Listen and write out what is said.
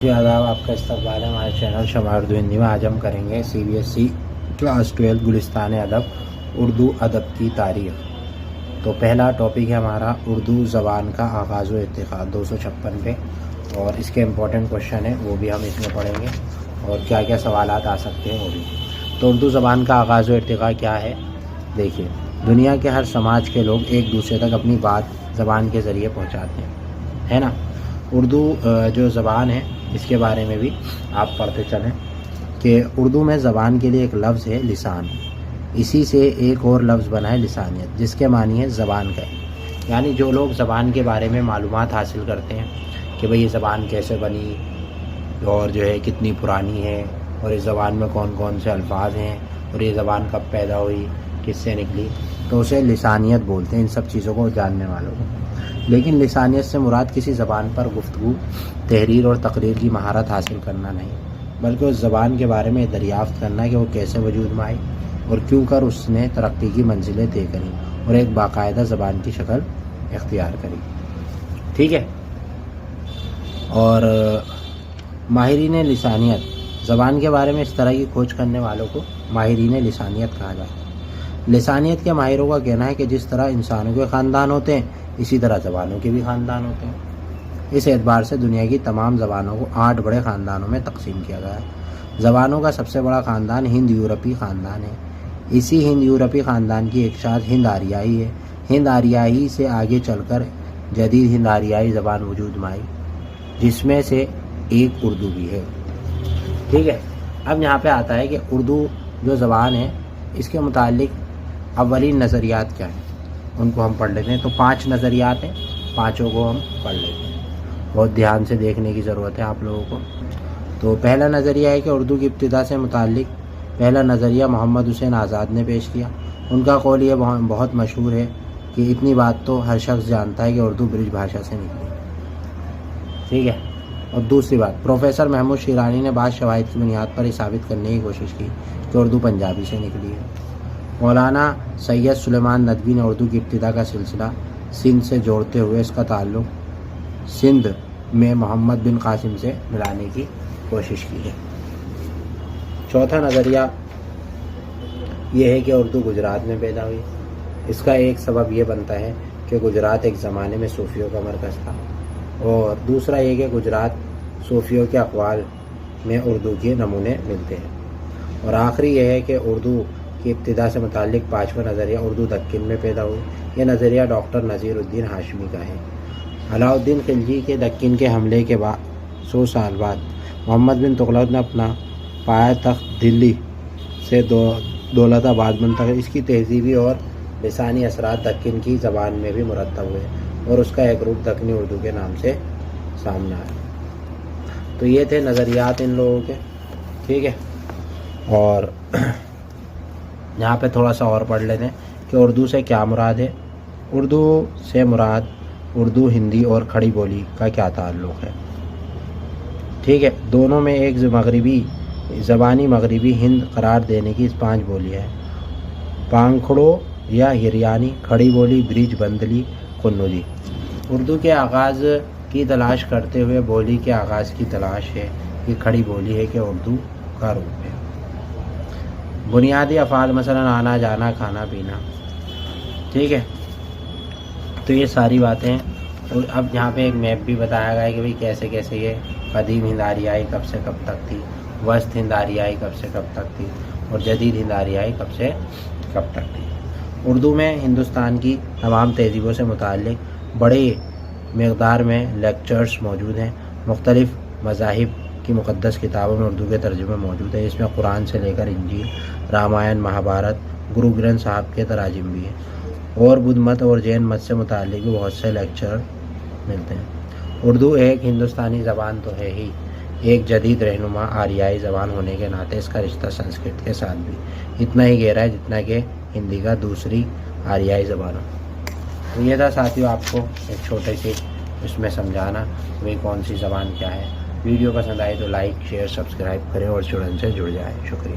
جی آداب، آپ کا استقبال ہے ہمارے چینل شمع اردو ہندی میں۔ آج ہم کریں گے CBSE کلاس 12 گلستان ادب اردو ادب کی تاریخ۔ تو پہلا ٹاپک ہے ہمارا اردو زبان کا آغاز و ارتقاء 256 پہ، اور اس کے امپورٹنٹ کوشچن ہیں وہ بھی ہم اس میں پڑھیں گے، اور کیا کیا سوالات آ سکتے ہیں وہ بھی۔ تو اردو زبان کا آغاز و ارتقاء کیا ہے؟ دیکھیے، دنیا کے ہر سماج کے لوگ ایک دوسرے تک اپنی بات زبان کے ذریعے پہنچاتے ہیں، ہے نا۔ اردو جو زبان ہے اس کے بارے میں بھی آپ پڑھتے چلیں کہ اردو میں زبان کے لیے ایک لفظ ہے لسان، اسی سے ایک اور لفظ بنا ہے لسانیت، جس کے معنی ہے زبان کا ہے۔ یعنی جو لوگ زبان کے بارے میں معلومات حاصل کرتے ہیں کہ بھئی یہ زبان کیسے بنی اور جو ہے کتنی پرانی ہے، اور اس زبان میں کون کون سے الفاظ ہیں، اور یہ زبان کب پیدا ہوئی، کس سے نکلی، تو اسے لسانیت بولتے ہیں، ان سب چیزوں کو جاننے والوں کو۔ لیکن لسانیت سے مراد کسی زبان پر گفتگو، تحریر اور تقریر کی مہارت حاصل کرنا نہیں، بلکہ اس زبان کے بارے میں دریافت کرنا کہ وہ کیسے وجود میں آئی اور کیوں کر اس نے ترقی کی منزلیں طے کریں اور ایک باقاعدہ زبان کی شکل اختیار کری۔ ٹھیک ہے۔ اور ماہرین لسانیت، زبان کے بارے میں اس طرح کی کھوج کرنے والوں کو ماہرین لسانیت کہا جاتا ہے۔ لسانیت کے ماہروں کا کہنا ہے کہ جس طرح انسانوں کے خاندان ہوتے ہیں اسی طرح زبانوں کے بھی خاندان ہوتے ہیں۔ اس اعتبار سے دنیا کی تمام زبانوں کو 8 بڑے خاندانوں میں تقسیم کیا گیا ہے۔ زبانوں کا سب سے بڑا خاندان ہند یورپی خاندان ہے۔ اسی ہند یورپی خاندان کی ایک شاخ ہند آریائی ہے۔ ہند آریائی سے آگے چل کر جدید ہند آریائی زبان وجود میں آئی، جس میں سے ایک اردو بھی ہے۔ ٹھیک ہے۔ اب یہاں پہ آتا ہے کہ اردو جو زبان ہے اس کے متعلق اولین نظریات کیا ہیں، ان کو ہم پڑھ لیتے ہیں۔ تو 5 نظریات ہیں، 5 کو ہم پڑھ لیتے ہیں، بہت دھیان سے دیکھنے کی ضرورت ہے آپ لوگوں کو۔ تو پہلا نظریہ ہے کہ اردو کی ابتدا سے متعلق پہلا نظریہ محمد حسین آزاد نے پیش کیا۔ ان کا قول یہ بہت مشہور ہے کہ اتنی بات تو ہر شخص جانتا ہے کہ اردو برج بھاشا سے نکلی۔ ٹھیک ہے۔ اور دوسری بات، پروفیسر محمود شیرانی نے بعض شواہد کی بنیاد پر یہ ثابت کرنے کی کوشش کی کہ اردو پنجابی سے نکلی ہے۔ مولانا سید سلیمان ندوی نے اردو کی ابتدا کا سلسلہ سندھ سے جوڑتے ہوئے اس کا تعلق سندھ میں محمد بن قاسم سے ملانے کی کوشش کی ہے۔ چوتھا نظریہ یہ ہے کہ اردو گجرات میں پیدا ہوئی۔ اس کا ایک سبب یہ بنتا ہے کہ گجرات ایک زمانے میں صوفیوں کا مرکز تھا، اور دوسرا یہ کہ گجرات صوفیوں کے اقوال میں اردو کے نمونے ملتے ہیں۔ اور آخری یہ ہے کہ اردو کی ابتدا سے متعلق 5واں نظریہ اردو دکن میں پیدا ہوئی۔ یہ نظریہ ڈاکٹر نذیر الدین ہاشمی کا ہے۔ علاء الدین خلجی کے دکن کے حملے کے بعد 100 سال بعد محمد بن تغلق نے اپنا پایہ تخت دلی سے دولت آباد منتقل۔ اس کی تہذیبی اور لسانی اثرات دکن کی زبان میں بھی مرتب ہوئے، اور اس کا ایک روپ دکنی اردو کے نام سے سامنے آیا۔ تو یہ تھے نظریات ان لوگوں کے۔ ٹھیک ہے۔ اور یہاں پہ تھوڑا سا اور پڑھ لیتے ہیں کہ اردو سے کیا مراد ہے۔ اردو سے مراد اردو، ہندی اور کھڑی بولی کا کیا تعلق ہے۔ ٹھیک ہے۔ دونوں میں ایک مغربی زبانی مغربی ہند قرار دینے کی 5 بولیاں ہیں: پانکھڑو یا ہریانی، کھڑی بولی، برج بندلی، قنوجی۔ اردو کے آغاز کی تلاش کرتے ہوئے بولی کے آغاز کی تلاش ہے۔ یہ کھڑی بولی ہے کہ اردو کا روپ ہے۔ بنیادی افعال مثلا آنا جانا، کھانا پینا۔ ٹھیک ہے۔ تو یہ ساری باتیں ہیں۔ اور اب یہاں پہ ایک میپ بھی بتایا گیا ہے کہ بھئی کیسے کیسے یہ قدیم ہند آریائی کب سے کب تک تھی، وسط ہند آریائی کب سے کب تک تھی، اور جدید ہند آریائی کب سے کب تک تھی۔ اردو میں ہندوستان کی تمام تہذیبوں سے متعلق بڑے مقدار میں لیکچرز موجود ہیں۔ مختلف مذاہب کی مقدس کتابوں میں اردو کے ترجمے موجود ہیں۔ اس میں قرآن سے لے کر انجیل، رامائن، مہابھارت، گرو گرنتھ صاحب کے تراجم بھی ہیں، اور بدھ مت اور جین مت سے متعلق بھی بہت سے لیکچر ملتے ہیں۔ اردو ایک ہندوستانی زبان تو ہے ہی، ایک جدید رہنما آریائی زبان ہونے کے ناطے اس کا رشتہ سنسکرت کے ساتھ بھی اتنا ہی گہرا ہے جتنا کہ ہندی کا دوسری آریائی زبانوں۔ تو یہ تھا ساتھیوں آپ کو ایک چھوٹے سے اس میں سمجھانا کہ کون سی زبان کیا ہے۔ ویڈیو پسند آئی تو لائک، شیئر، سبسکرائب کریں اور اسٹوڈنٹ سے جڑ جائیں۔ شکریہ۔